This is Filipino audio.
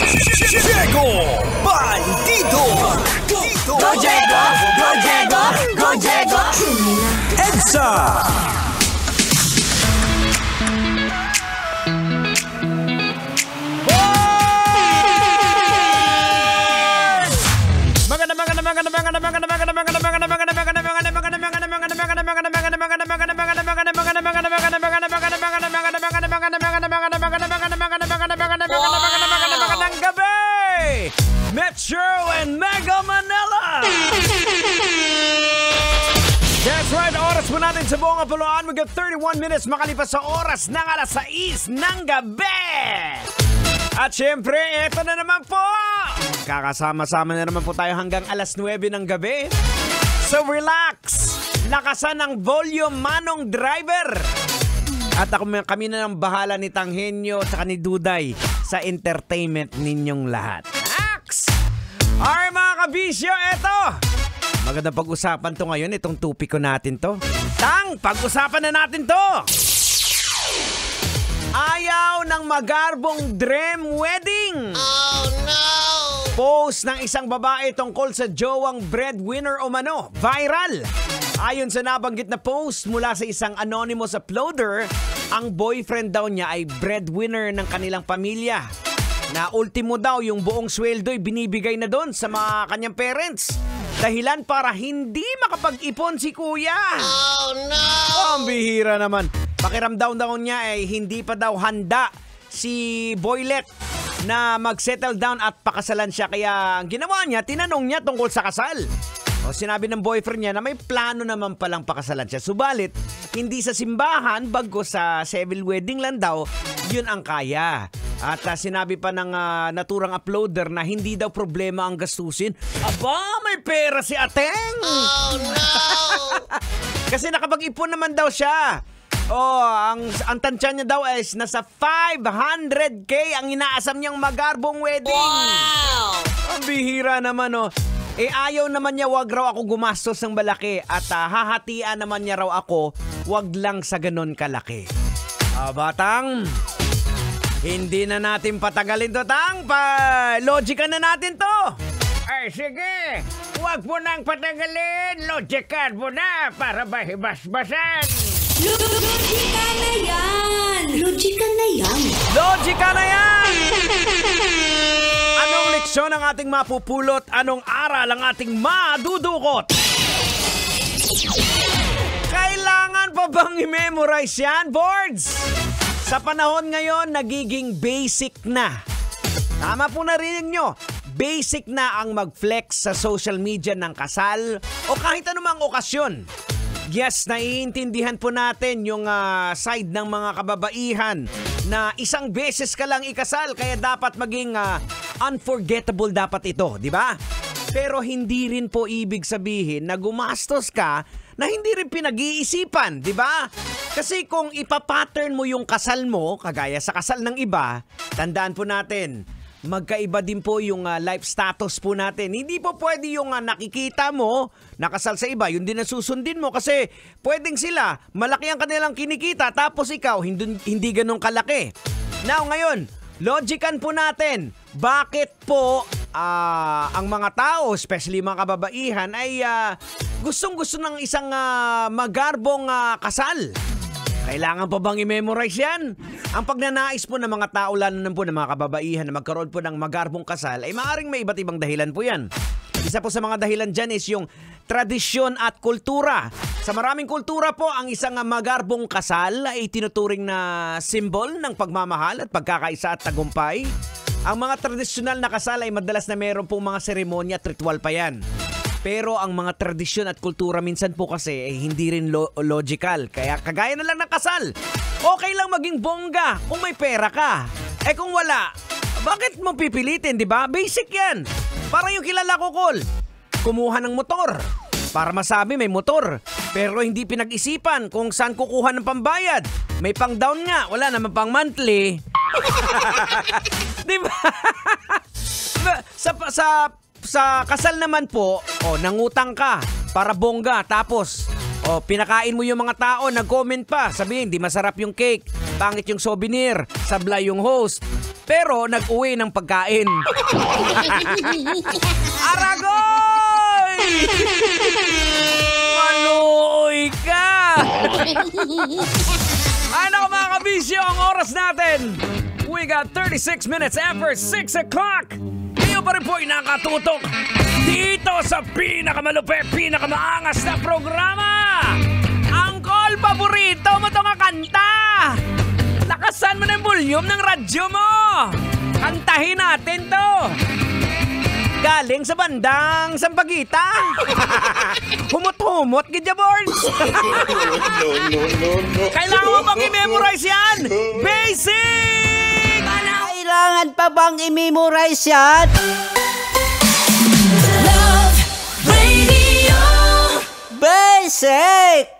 Diego Bandito. Go Diego! Go Diego! Go Diego! EDSA. Metro and Mega Manila. That's right, oras po natin sa buong Apoloan. We got 31 minutes makalipas sa oras ng alas 6 ng gabi. At syempre, eto na naman po. Kakasama-sama na naman po tayo hanggang alas 9 ng gabi. So relax. Lakasan ang volume, manong driver. At kami na ng bahala ni Tanghenyo at ni Duday sa entertainment ninyong lahat. Alright mga kabisyo, eto! Magandang pag-usapan to ngayon, itong tupiko natin to. Pag-usapan na natin to! Ayaw ng magarbong dream wedding! Oh no! Post ng isang babae tungkol sa jowang breadwinner o mano, viral! Ayon sa nabanggit na post mula sa isang anonymous uploader, ang boyfriend daw niya ay breadwinner ng kanilang pamilya. Na ultimo daw yung buong sweldo'y binibigay na doon sa mga kanyang parents. Dahilan para hindi makapag-ipon si kuya. Oh no! Ang bihira naman. Pakiramdam daw niya ay hindi pa daw handa si Boylet na mag-settle down at pakasalan siya. Kaya ang ginawa niya, tinanong niya tungkol sa kasal. O sinabi ng boyfriend niya na may plano naman palang pakasalan siya. Subalit, hindi sa simbahan, bagko sa civil wedding lang daw, yun ang kaya. At sinabi pa ng naturang uploader na hindi daw problema ang gastusin. Aba, may pera si Ateng! Oh no! Kasi nakapag-ipon naman daw siya. Oh, ang tansya niya daw is nasa 500K ang inaasam niyang magarbong wedding. Wow! Ang bihira naman, oh. Ayaw naman niya wag raw ako gumastos ng malaki at hahatian naman niya raw ako wag lang sa ganon kalaki. Batang, hindi na natin patagalin to, Tang. Logican na natin to. Ay, sige. Huwag mo nang patagalin. Logican mo na para bahibas-basan. Logika na yan! Logika na yan! Logican na yan! Anong leksyon ang ating mapupulot? Anong aral ang ating madudukot? Kailangan pa bang i-memorize yan, boards? Sa panahon ngayon, nagiging basic na. Tama po narinig nyo. Basic na ang mag-flex sa social media ng kasal o kahit anumang okasyon. Yes, naiintindihan po natin yung side ng mga kababaihan na isang beses ka lang ikasal kaya dapat maging unforgettable dapat ito, di ba? Pero hindi rin po ibig sabihin na gumastos ka na hindi rin pinag-iisipan, di ba? Kasi kung ipapattern mo yung kasal mo, kagaya sa kasal ng iba, tandaan po natin, magkaiba din po yung life status po natin. Hindi po pwede yung nakikita mo, nakasal sa iba, yun din ang susundin mo kasi pwedeng sila, malaki ang kanilang kinikita tapos ikaw, hindi ganun kalaki. Now, ngayon, logican po natin, bakit po ang mga tao, especially mga kababaihan, ay gustong-gusto ng isang magarbong kasal? Kailangan pa bang i-memorize yan? Ang pagnanais po ng mga tao, lalo na po ng mga kababaihan na magkaroon po ng magarbong kasal, ay maaaring may iba't ibang dahilan po yan. Isa po sa mga dahilan dyan is yung tradisyon at kultura. Sa maraming kultura po, ang isang magarbong kasal ay tinuturing na symbol ng pagmamahal at pagkakaisa at tagumpay. Ang mga tradisyonal na kasal ay madalas na meron pong mga seremonya at ritual pa yan. Pero ang mga tradisyon at kultura minsan po kasi hindi rin logical. Kaya kagaya na lang ng kasal. Okay lang maging bongga kung may pera ka. Kung wala, bakit mo pipilitin, di ba? Basic yan. Parang yung kilala ko, Col. Kumuha ng motor. Para masabi may motor. Pero hindi pinag-isipan kung saan kukuha ng pambayad. May pang down nga. Wala naman pang monthly. Di ba? Sa kasal naman po, nangutang ka para bongga. Tapos, pinakain mo yung mga tao, nag-comment pa. Sabihin, di masarap yung cake, pangit yung souvenir, sablay yung host. pero nag-uwi ng pagkain. Aragoy! Maluoy ka! Ay naku mga kabisyo, ang oras natin. We got 36 minutes after 6 o'clock. Kayo pa rin po nakatutok dito sa pinakamalupit, pinakamaangas na programa. Ang call paborito mo to nga kanta. Lakasan mo na yung volume ng radyo mo. Kantahin natin to. Galing sa bandang Sampaguita. Humot-humot, Gidya Boards. No. Kailangan mo bang i-memorize yan? Basic! Kailangan pa bang i-memorize yan? Love Radio. Basic!